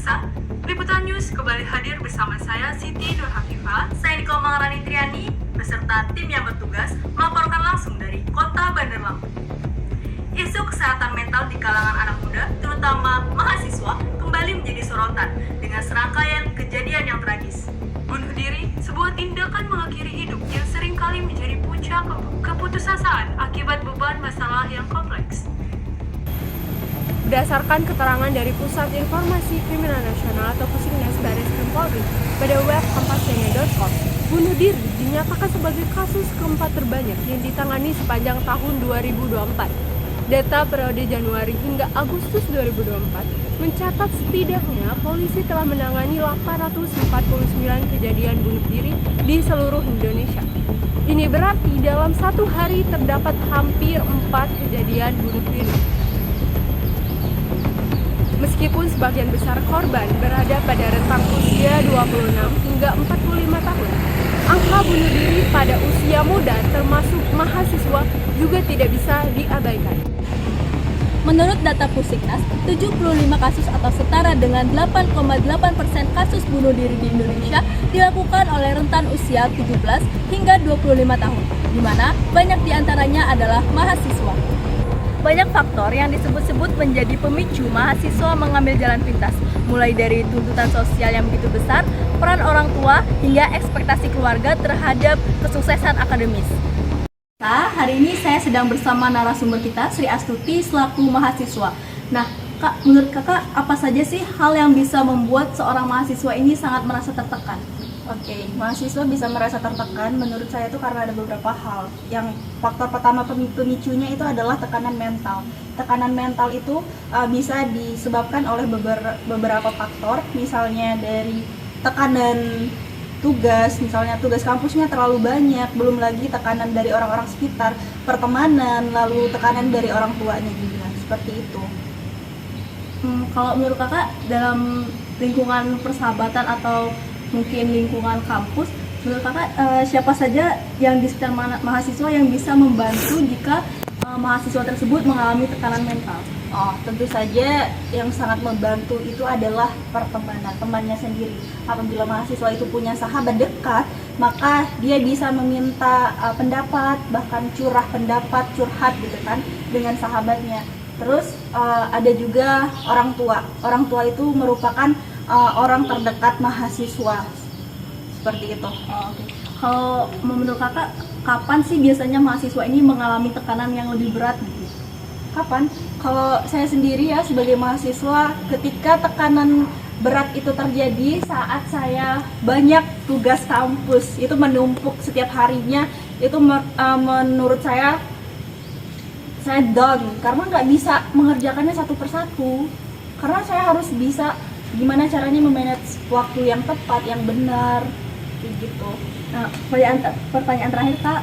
pemirsa, Liputan News kembali hadir bersama saya Siti Nur Hafifah, saya Niko Mangarani Triani, beserta tim yang bertugas melaporkan langsung dari Kota Bandar Lampung. Isu kesehatan mental di kalangan anak muda, terutama mahasiswa, kembali menjadi sorotan dengan serangkaian kejadian yang tragis. Bunuh diri, sebuah tindakan mengakhiri hidup yang seringkali menjadi puncak keputusasaan akibat beban masalah yang kompleks. Berdasarkan keterangan dari Pusat Informasi Kriminal Nasional atau Pusiknas Baris Krim Polri pada web kompascnn.com, bunuh diri dinyatakan sebagai kasus keempat terbanyak yang ditangani sepanjang tahun 2024. Data periode Januari hingga Agustus 2024 mencatat setidaknya polisi telah menangani 849 kejadian bunuh diri di seluruh Indonesia. Ini berarti dalam satu hari terdapat hampir 4 kejadian bunuh diri. Meskipun sebagian besar korban berada pada rentang usia 26 hingga 45 tahun, angka bunuh diri pada usia muda termasuk mahasiswa juga tidak bisa diabaikan. Menurut data Pusiknas, 75 kasus atau setara dengan 8,8% kasus bunuh diri di Indonesia dilakukan oleh rentan usia 17 hingga 25 tahun, di mana banyak diantaranya adalah mahasiswa. Banyak faktor yang disebut-sebut menjadi pemicu mahasiswa mengambil jalan pintas, mulai dari tuntutan sosial yang begitu besar, peran orang tua, hingga ekspektasi keluarga terhadap kesuksesan akademis. Hari ini saya sedang bersama narasumber kita, Sri Astuti, selaku mahasiswa. Nah, Kak, menurut Kakak, apa saja sih hal yang bisa membuat seorang mahasiswa ini sangat merasa tertekan? Oke, mahasiswa bisa merasa tertekan menurut saya itu karena ada beberapa hal. Yang faktor pertama pemicunya itu adalah tekanan mental. Tekanan mental itu bisa disebabkan oleh beberapa faktor, misalnya dari tekanan tugas, misalnya tugas kampusnya terlalu banyak, belum lagi tekanan dari orang-orang sekitar, pertemanan, lalu tekanan dari orang tuanya juga, seperti itu. Kalau menurut Kakak, dalam lingkungan persahabatan atau mungkin lingkungan kampus, menurut Kakak siapa saja yang di sekitar mahasiswa yang bisa membantu jika mahasiswa tersebut mengalami tekanan mental? Tentu saja yang sangat membantu itu adalah pertemanan, temannya sendiri. Apabila mahasiswa itu punya sahabat dekat, maka dia bisa meminta pendapat, bahkan curhat gitu kan dengan sahabatnya. Terus ada juga orang tua. Orang tua itu merupakan orang terdekat mahasiswa. Seperti itu. Okay. Kalau menurut Kakak, kapan sih biasanya mahasiswa ini mengalami tekanan yang lebih berat gitu? Kapan? Kalau saya sendiri ya sebagai mahasiswa, ketika tekanan berat itu terjadi saat saya banyak tugas kampus, itu menumpuk setiap harinya, itu menurut saya down karena nggak bisa mengerjakannya satu persatu, karena saya harus bisa gimana caranya memanage waktu yang tepat, yang benar, kayak gitu. Nah, pertanyaan terakhir Kak,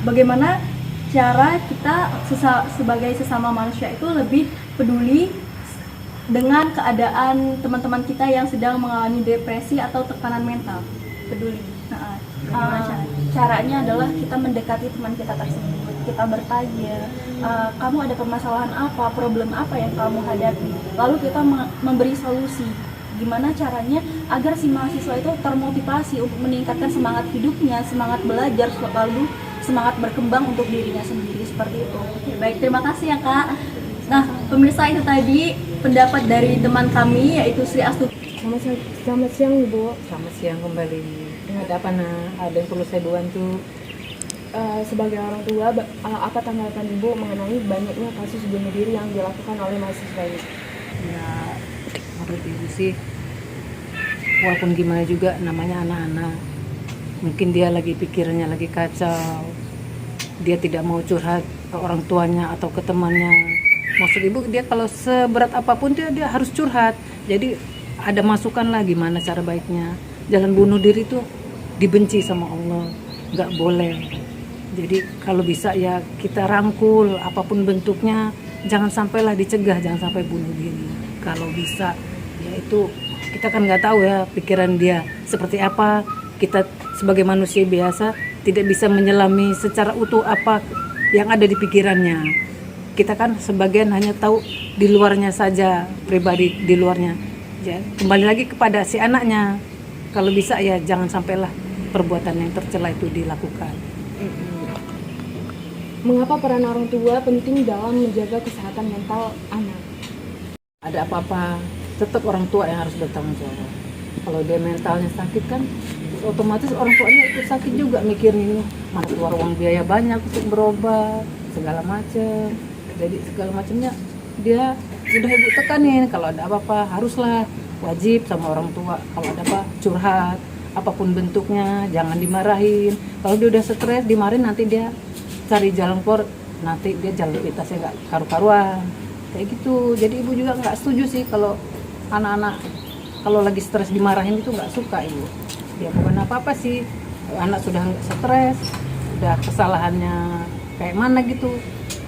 bagaimana cara kita sebagai sesama manusia itu lebih peduli dengan keadaan teman-teman kita yang sedang mengalami depresi atau tekanan mental? Peduli. Caranya adalah kita mendekati teman kita tersebut, kita bertanya, kamu ada permasalahan apa, problem apa yang kamu hadapi, lalu kita memberi solusi. Gimana caranya agar si mahasiswa itu termotivasi untuk meningkatkan semangat hidupnya, semangat belajar, lalu semangat berkembang untuk dirinya sendiri, seperti itu. Baik, terima kasih ya Kak. Nah, pemirsa, itu tadi pendapat dari teman kami yaitu Sri Astuti. Selamat siang Ibu. Selamat siang kembali. Ada apa Ada yang perlu saya bantu? Sebagai orang tua, apa tanggapan Ibu mengenai banyaknya kasus bunuh diri yang dilakukan oleh mahasiswa ini? Ya, menurut Ibu sih, walaupun gimana juga namanya anak-anak, mungkin dia lagi pikirannya lagi kacau, dia tidak mau curhat ke orang tuanya atau ke temannya. Maksud Ibu, dia kalau seberat apapun dia harus curhat. Jadi ada masukan lah gimana cara baiknya. Jalan bunuh diri itu dibenci sama Allah, nggak boleh. Jadi kalau bisa ya kita rangkul apapun bentuknya, jangan sampailah dicegah, jangan sampai bunuh diri. Kalau bisa, ya itu kita kan nggak tahu ya pikiran dia seperti apa. Kita sebagai manusia biasa tidak bisa menyelami secara utuh apa yang ada di pikirannya. Kita kan sebagian hanya tahu di luarnya saja, pribadi di luarnya. Ya, kembali lagi kepada si anaknya. Kalau bisa ya jangan sampailah perbuatan yang tercela itu dilakukan. Mengapa peran orang tua penting dalam menjaga kesehatan mental anak? Ada apa-apa, tetap orang tua yang harus bertanggung jawab. Kalau dia mentalnya sakit kan, otomatis orang tuanya ikut sakit juga mikirin mana keluar uang biaya banyak untuk berobat segala macam. Jadi segala macamnya dia sudah ibu tekanin. Kalau ada apa-apa haruslah wajib sama orang tua. Kalau ada apa curhat, apapun bentuknya jangan dimarahin. Kalau dia udah stres dimarahin nanti dia cari jalan keluar, nanti dia jalan pintasnya nggak karu-karuan kayak gitu. Jadi ibu juga nggak setuju sih kalau anak-anak kalau lagi stres dimarahin itu nggak suka ibu. Ya bukan apa-apa sih, anak sudah nggak stres, udah kesalahannya kayak mana gitu,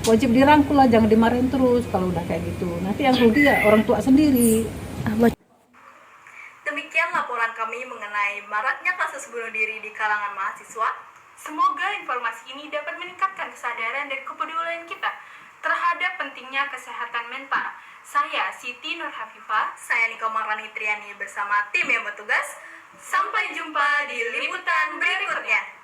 wajib dirangkul lah, jangan dimarahin terus. Kalau udah kayak gitu nanti yang rugi ya orang tua sendiri. Demikian laporan kami mengenai maraknya kasus bunuh diri di kalangan mahasiswa. Semoga informasi ini dapat meningkatkan kesadaran dan kepedulian kita terhadap pentingnya kesehatan mental. Saya Siti Nur Hafifah, saya Niko Maharani Triani bersama tim yang bertugas. Sampai jumpa di liputan berikutnya.